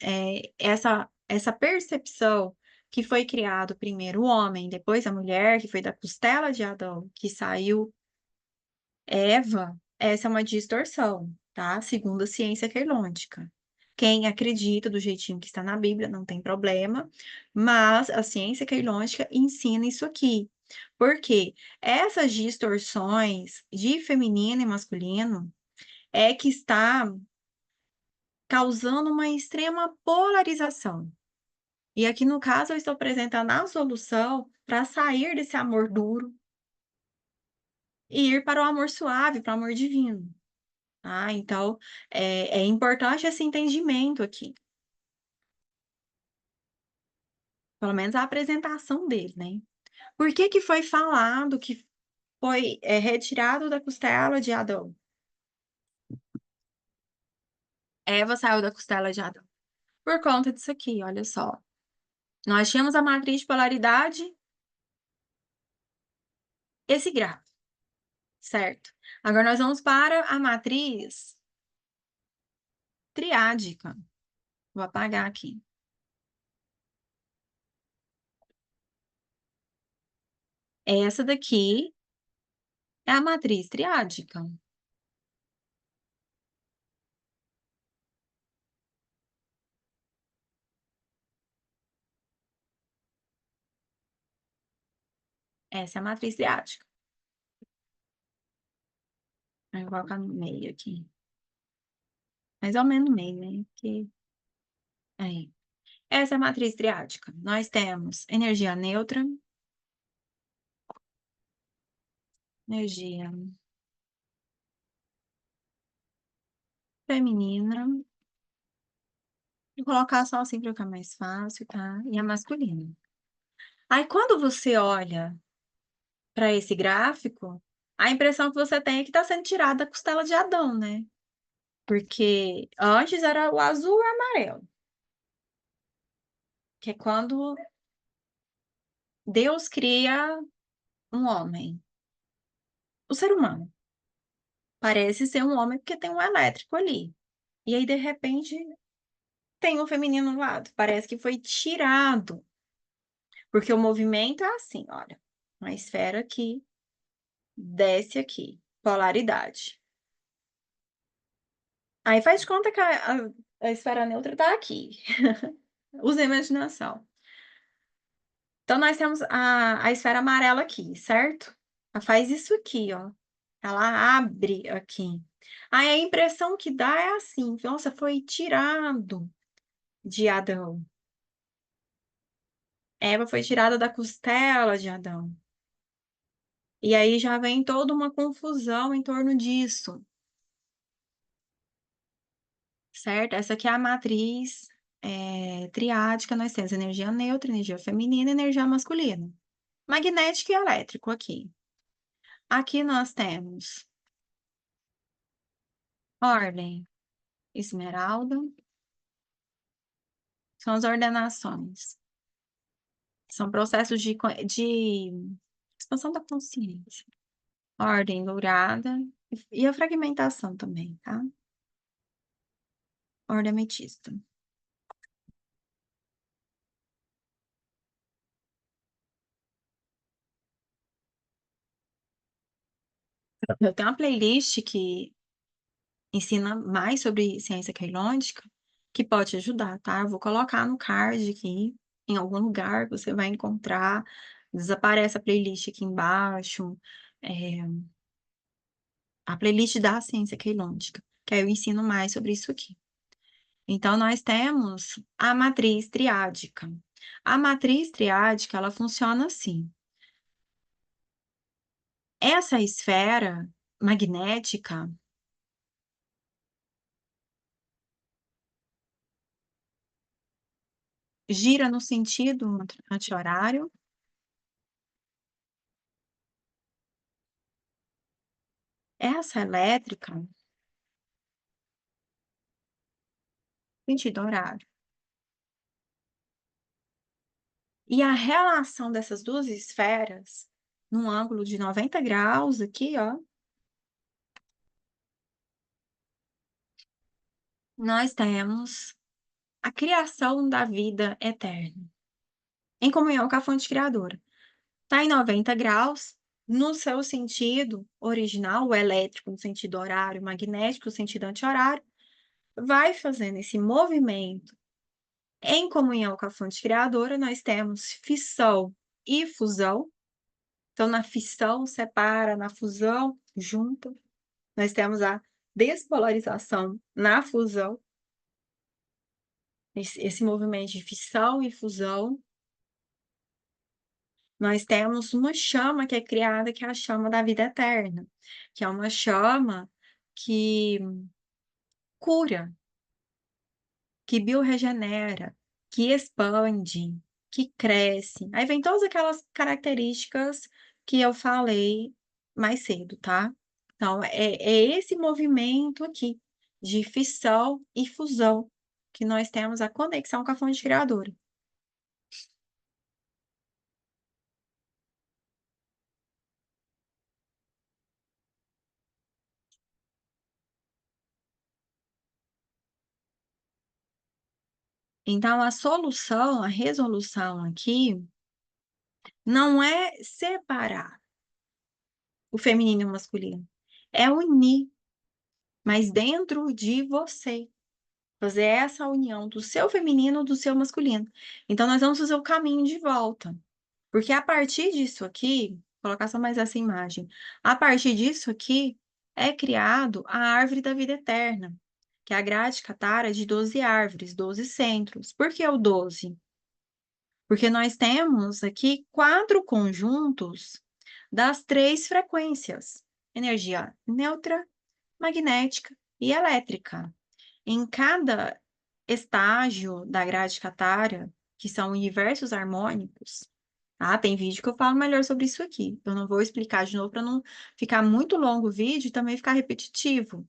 A: essa percepção que foi criado primeiro o homem, depois a mulher, que foi da costela de Adão, que saiu Eva, essa é uma distorção, tá? Segundo a ciência queilôntica. Quem acredita do jeitinho que está na Bíblia, não tem problema, mas a ciência queilôntica ensina isso aqui. Por quê? Essas distorções de feminino e masculino é que está causando uma extrema polarização. E aqui, no caso, eu estou apresentando a solução para sair desse amor duro e ir para o amor suave, para o amor divino. Ah, então é importante esse entendimento aqui. Pelo menos a apresentação dele, né? Por que que foi falado que foi retirado da costela de Adão? Eva saiu da costela de Adão. Por conta disso aqui, olha só. Nós tínhamos a matriz de polaridade, esse gráfico, certo? Agora nós vamos para a matriz triádica. Vou apagar aqui. Essa daqui é a matriz triádica. Essa é a matriz triádica. Eu vou colocar no meio aqui. Mais ou menos no meio, né? Porque, aí. Essa é a matriz triádica. Nós temos energia neutra, energia feminina. Vou colocar só assim para ficar mais fácil, tá? E a masculina. Aí, quando você olha para esse gráfico, a impressão que você tem é que está sendo tirada da costela de Adão, né? Porque antes era o azul e o amarelo, que é quando Deus cria um homem. O ser humano parece ser um homem porque tem um elétrico ali. E aí, de repente, tem um feminino no lado. Parece que foi tirado. Porque o movimento é assim, olha. Uma esfera aqui, desce aqui. Polaridade. Aí faz de conta que a esfera neutra está aqui. Usa a imaginação. Então, nós temos a esfera amarela aqui, certo? Ela faz isso aqui, ó. Ela abre aqui. Aí a impressão que dá é assim, nossa, foi tirado de Adão. Eva foi tirada da costela de Adão. E aí já vem toda uma confusão em torno disso, certo? Essa aqui é a matriz triádica, nós temos energia neutra, energia feminina e energia masculina. Magnético e elétrico aqui. Aqui nós temos ordem esmeralda, são as ordenações. São processos de expansão da consciência. Ordem dourada e a fragmentação também, tá? Ordem ametista. Eu tenho uma playlist que ensina mais sobre ciência queilônica, que pode te ajudar, tá? Eu vou colocar no card aqui, em algum lugar você vai encontrar, desaparece a playlist aqui embaixo, é, a playlist da ciência queilônica, que aí eu ensino mais sobre isso aqui. Então, nós temos a matriz triádica. A matriz triádica, ela funciona assim. Essa esfera magnética gira no sentido anti-horário. Essa elétrica, sentido horário. E a relação dessas duas esferas, num ângulo de 90 graus aqui, ó, nós temos a criação da vida eterna, em comunhão com a fonte criadora. Está em 90 graus, no seu sentido original, o elétrico no sentido horário, o magnético no sentido anti-horário, vai fazendo esse movimento em comunhão com a fonte criadora, nós temos fissão e fusão. Então, na fissão, separa, na fusão, junta. Nós temos a despolarização na fusão, esse movimento de fissão e fusão. Nós temos uma chama que é criada, que é a chama da vida eterna, que é uma chama que cura, que bioregenera, que expande, que cresce. Aí vem todas aquelas características que eu falei mais cedo, tá? Então, é esse movimento aqui de fissão e fusão que nós temos a conexão com a fonte criadora. Então, a solução, a resolução aqui, não é separar o feminino e o masculino, é unir, mas dentro de você. Fazer essa união do seu feminino do seu masculino. Então, nós vamos fazer o caminho de volta. Porque a partir disso aqui, vou colocar só mais essa imagem, a partir disso aqui é criado a árvore da vida eterna, que é a grade Katara de 12 árvores, 12 centros. Por que o 12? Porque nós temos aqui 4 conjuntos das 3 frequências: energia neutra, magnética e elétrica. Em cada estágio da grade Katara, que são universos harmônicos, tá? Tem vídeo que eu falo melhor sobre isso aqui. Eu não vou explicar de novo para não ficar muito longo o vídeo e também ficar repetitivo.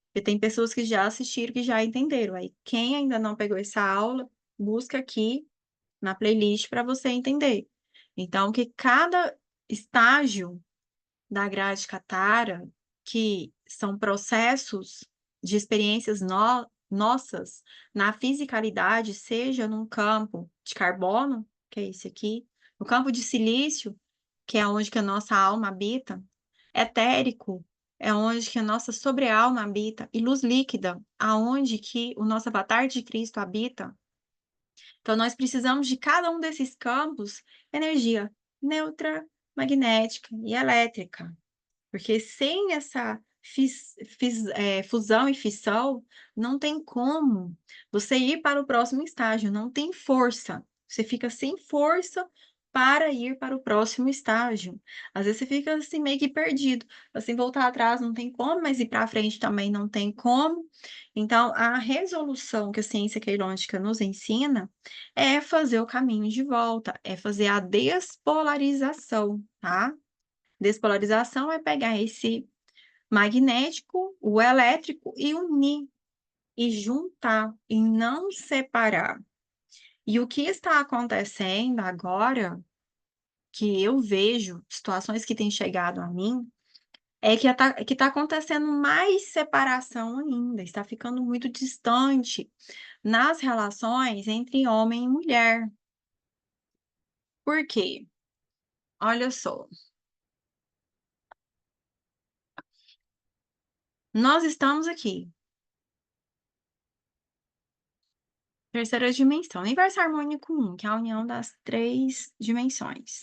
A: Porque tem pessoas que já assistiram, que já entenderam. Aí, quem ainda não pegou essa aula, busca aqui na playlist para você entender. Então, que cada estágio da grade Katara, que são processos de experiências nossas na fisicalidade, seja num campo de carbono, que é esse aqui, no campo de silício, que é onde que a nossa alma habita, etérico, é onde que a nossa sobre-alma habita, e luz líquida, aonde que o nosso avatar de Cristo habita. Então, nós precisamos de cada um desses campos, energia neutra, magnética e elétrica. Porque sem essa fusão e fissão, não tem como você ir para o próximo estágio, não tem força. Você fica sem força para ir para o próximo estágio. Às vezes você fica assim meio que perdido. Assim, voltar atrás não tem como, mas ir para frente também não tem como. Então, a resolução que a ciência queirôntica nos ensina é fazer o caminho de volta, é fazer a despolarização, tá? Despolarização é pegar esse magnético, o elétrico e unir e juntar e não separar. E o que está acontecendo agora, que eu vejo, situações que têm chegado a mim, é que tá acontecendo mais separação ainda, está ficando muito distante nas relações entre homem e mulher. Por quê? Olha só, nós estamos aqui, terceira dimensão, universo harmônico 1, que é a união das 3 dimensões.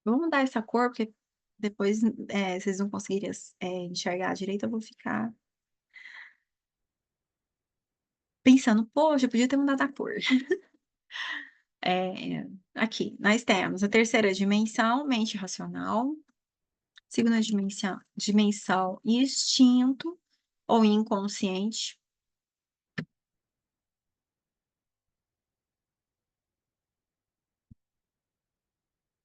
A: Vou mudar essa cor, porque depois vocês não conseguirem enxergar direito, eu vou ficar pensando, poxa, eu podia ter mudado a cor. Aqui, nós temos a terceira dimensão, mente racional, segunda dimensão, instinto ou inconsciente.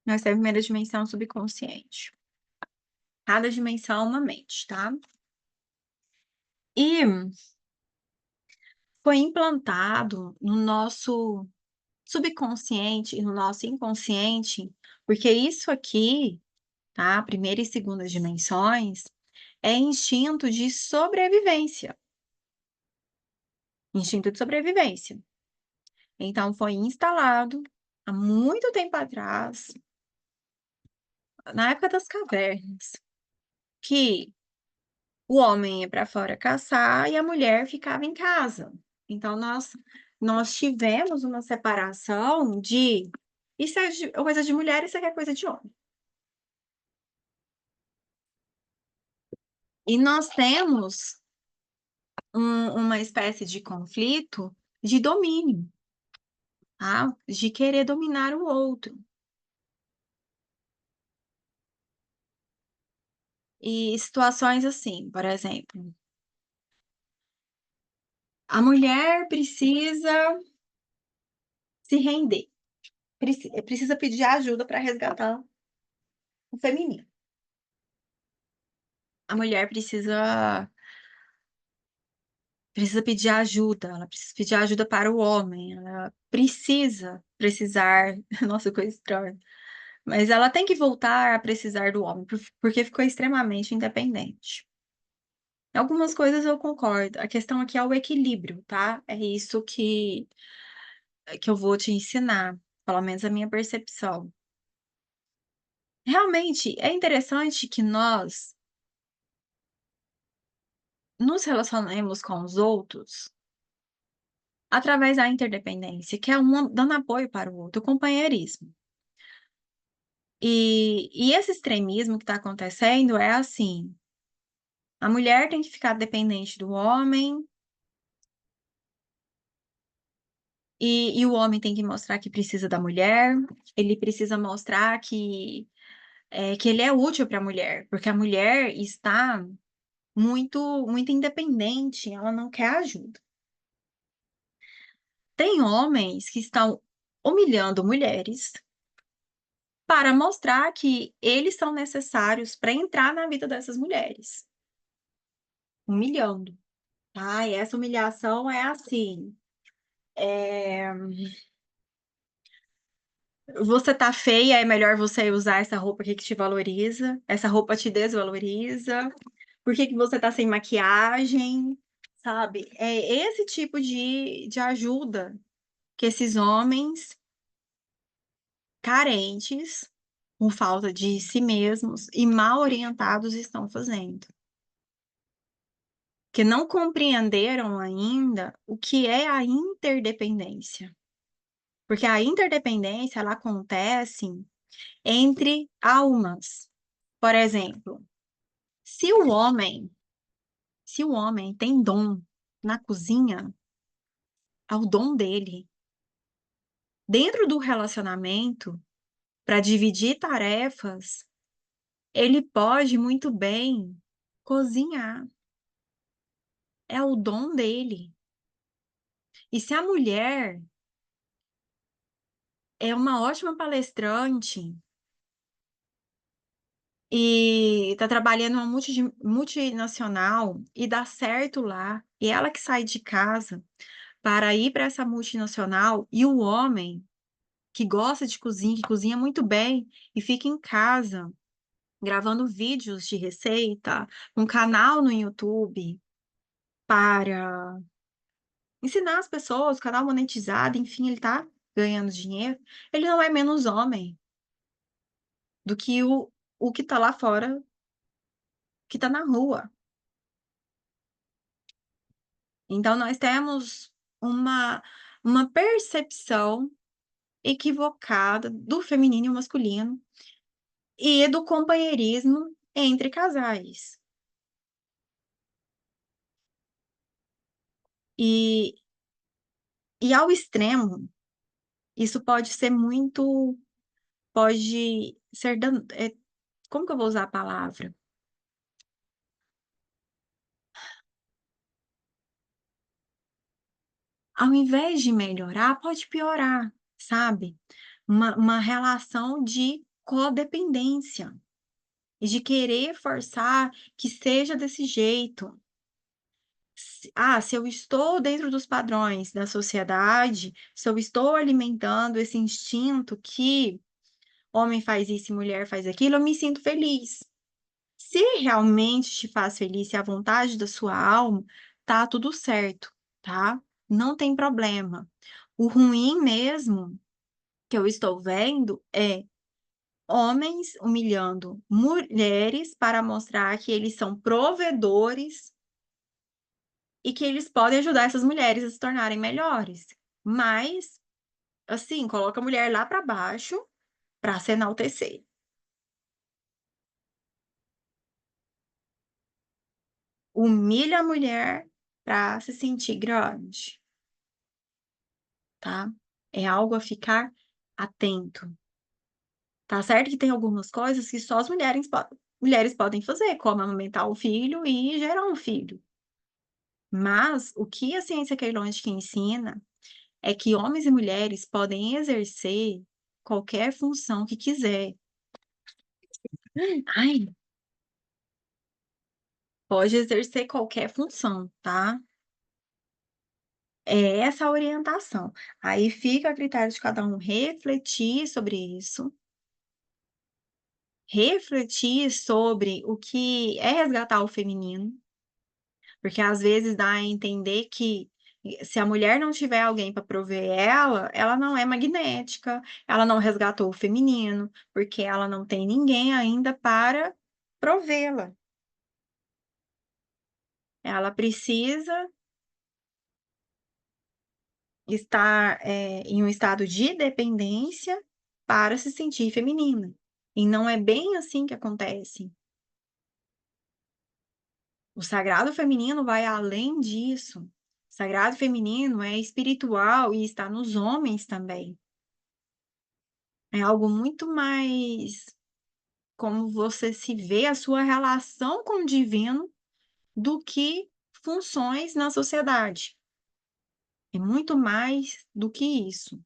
A: Nós temos a primeira dimensão, subconsciente. Cada dimensão é uma mente, tá? E foi implantado no nosso subconsciente e no nosso inconsciente, porque isso aqui, tá? Primeira e segunda dimensões, é instinto de sobrevivência. Instinto de sobrevivência. Então, foi instalado há muito tempo atrás, na época das cavernas, que o homem ia para fora caçar e a mulher ficava em casa. Então, nós tivemos uma separação de isso é coisa de mulher, isso aqui é coisa de homem. E nós temos uma espécie de conflito de domínio, tá? De querer dominar o outro. E situações assim, por exemplo, a mulher precisa se render, precisa pedir ajuda para resgatar o feminino. A mulher precisa pedir ajuda, ela precisa pedir ajuda para o homem, ela precisar, nossa, coisa estranha, mas ela tem que voltar a precisar do homem, porque ficou extremamente independente. Algumas coisas eu concordo, a questão aqui é o equilíbrio, tá? É isso que eu vou te ensinar, pelo menos a minha percepção. Realmente, é interessante que nós nos relacionemos com os outros através da interdependência, que é um dando apoio para o outro, o companheirismo. E esse extremismo que está acontecendo é assim: A mulher tem que ficar dependente do homem, e o homem tem que mostrar que precisa da mulher, ele precisa mostrar que ele é útil para a mulher, porque a mulher está muito independente, ela não quer ajuda. Tem homens que estão humilhando mulheres para mostrar que eles são necessários para entrar na vida dessas mulheres, humilhando. Ah, e essa humilhação é assim. é, Você tá feia, é melhor você usar essa roupa aqui que te valoriza. Essa roupa te desvaloriza. Por que que você tá sem maquiagem? Sabe? É esse tipo de ajuda que esses homens carentes, com falta de si mesmos e mal orientados estão fazendo. Que não compreenderam ainda o que é a interdependência. Porque a interdependência, ela acontece entre almas. Por exemplo, se o homem, se o homem tem dom na cozinha, é o dom dele. Dentro do relacionamento, para dividir tarefas, ele pode muito bem cozinhar. É o dom dele. E se a mulher é uma ótima palestrante e está trabalhando em uma multinacional e dá certo lá, e ela que sai de casa para ir para essa multinacional, e o homem que gosta de cozinha, que cozinha muito bem e fica em casa gravando vídeos de receita, um canal no YouTube para ensinar as pessoas, canal monetizado, enfim, ele tá ganhando dinheiro, ele não é menos homem do que o que tá lá fora, que tá na rua. Então, nós temos uma, uma percepção equivocada do feminino e o masculino e do companheirismo entre casais. E, e ao extremo, isso pode ser muito, pode ser, como que eu vou usar a palavra? Ao invés de melhorar, pode piorar, sabe? Uma relação de codependência e de querer forçar que seja desse jeito. Se eu estou dentro dos padrões da sociedade, se eu estou alimentando esse instinto que homem faz isso e mulher faz aquilo, eu me sinto feliz. Se realmente te faz feliz, se é a vontade da sua alma, tá tudo certo, tá? Não tem problema. O ruim mesmo que eu estou vendo é homens humilhando mulheres para mostrar que eles são provedores e que eles podem ajudar essas mulheres a se tornarem melhores. Mas, assim, coloca a mulher lá para baixo para se enaltecer. Humilha a mulher para se sentir grande, tá? É algo a ficar atento. Tá certo que tem algumas coisas que só as mulheres podem fazer, como amamentar o filho e gerar um filho. Mas o que a ciência queilônica ensina é que homens e mulheres podem exercer qualquer função que quiser. Ai, pode exercer qualquer função, tá? É essa a orientação. Aí fica a critério de cada um refletir sobre isso, refletir sobre o que é resgatar o feminino, porque às vezes dá a entender que se a mulher não tiver alguém para prover ela, ela não é magnética, ela não resgatou o feminino, porque ela não tem ninguém ainda para provê-la. Ela precisa estar, em um estado de dependência para se sentir feminina. E não é bem assim que acontece. O sagrado feminino vai além disso. O sagrado feminino é espiritual e está nos homens também. É algo muito mais como você se vê a sua relação com o divino do que funções na sociedade. É muito mais do que isso.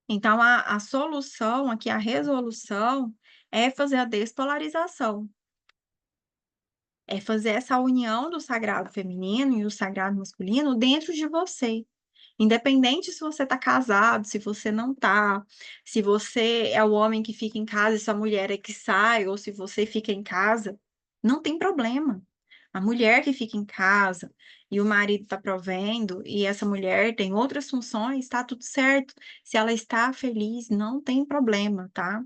A: Então, a solução aqui, a resolução, é fazer a despolarização. É fazer essa união do sagrado feminino e o sagrado masculino dentro de você. Independente se você está casado, se você não está, se você é o homem que fica em casa e sua mulher é que sai, ou se você fica em casa, não tem problema. A mulher que fica em casa e o marido está provendo, e essa mulher tem outras funções, está tudo certo. Se ela está feliz, não tem problema, tá?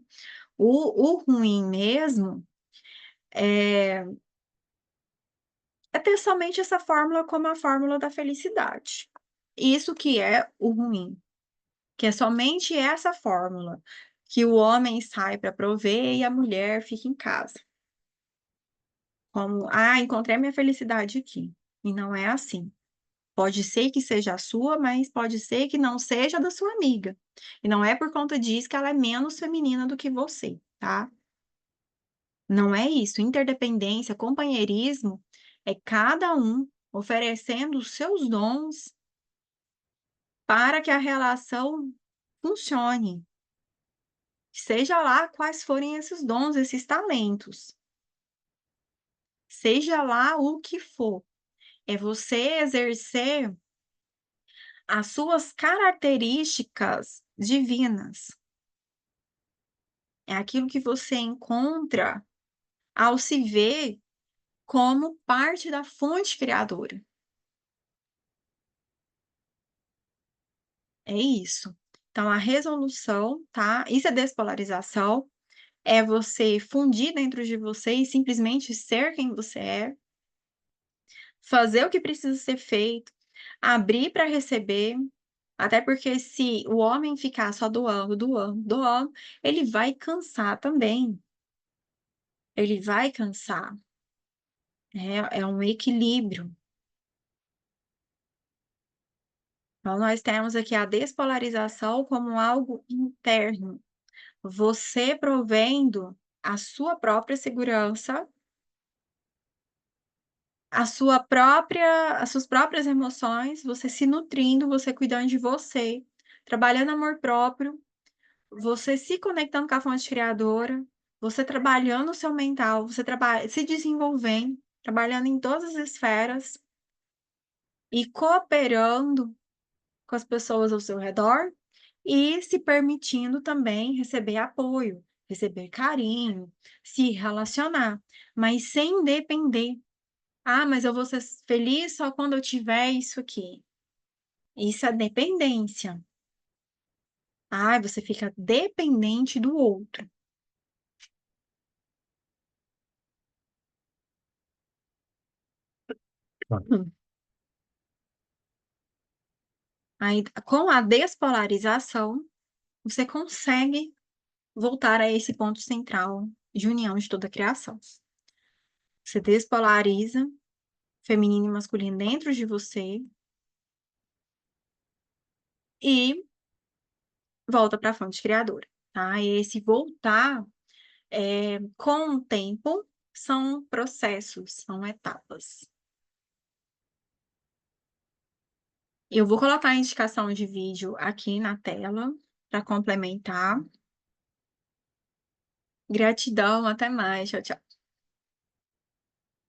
A: O ruim mesmo é ter somente essa fórmula como a fórmula da felicidade. Isso que é o ruim. Que é somente essa fórmula, que o homem sai para prover e a mulher fica em casa. Como, encontrei minha felicidade aqui. E não é assim. Pode ser que seja a sua, mas pode ser que não seja da sua amiga. E não é por conta disso que ela é menos feminina do que você, tá? Não é isso. Interdependência, companheirismo é cada um oferecendo os seus dons para que a relação funcione. Seja lá quais forem esses dons, esses talentos. Seja lá o que for. É você exercer as suas características divinas. É aquilo que você encontra ao se ver como parte da fonte criadora. É isso. Então, a resolução, tá? Isso é despolarização. É você fundir dentro de você e simplesmente ser quem você é. Fazer o que precisa ser feito, abrir para receber, até porque se o homem ficar só doando, doando, doando, ele vai cansar também. Ele vai cansar. É um equilíbrio. Então, nós temos aqui a despolarização como algo interno. Você provendo a sua própria segurança, as suas próprias emoções, você se nutrindo, você cuidando de você, trabalhando amor próprio, você se conectando com a fonte criadora, você trabalhando o seu mental, você se desenvolvendo, trabalhando em todas as esferas e cooperando com as pessoas ao seu redor e se permitindo também receber apoio, receber carinho, se relacionar, mas sem depender. Mas eu vou ser feliz só quando eu tiver isso aqui. Isso é dependência. Você fica dependente do outro. Hum. Aí, com a despolarização, você consegue voltar a esse ponto central de união de toda a criação. Você despolariza feminino e masculino dentro de você e volta para a fonte criadora, tá? E esse voltar, com o tempo, são processos, são etapas. Eu vou colocar a indicação de vídeo aqui na tela para complementar. Gratidão, até mais. Tchau, tchau.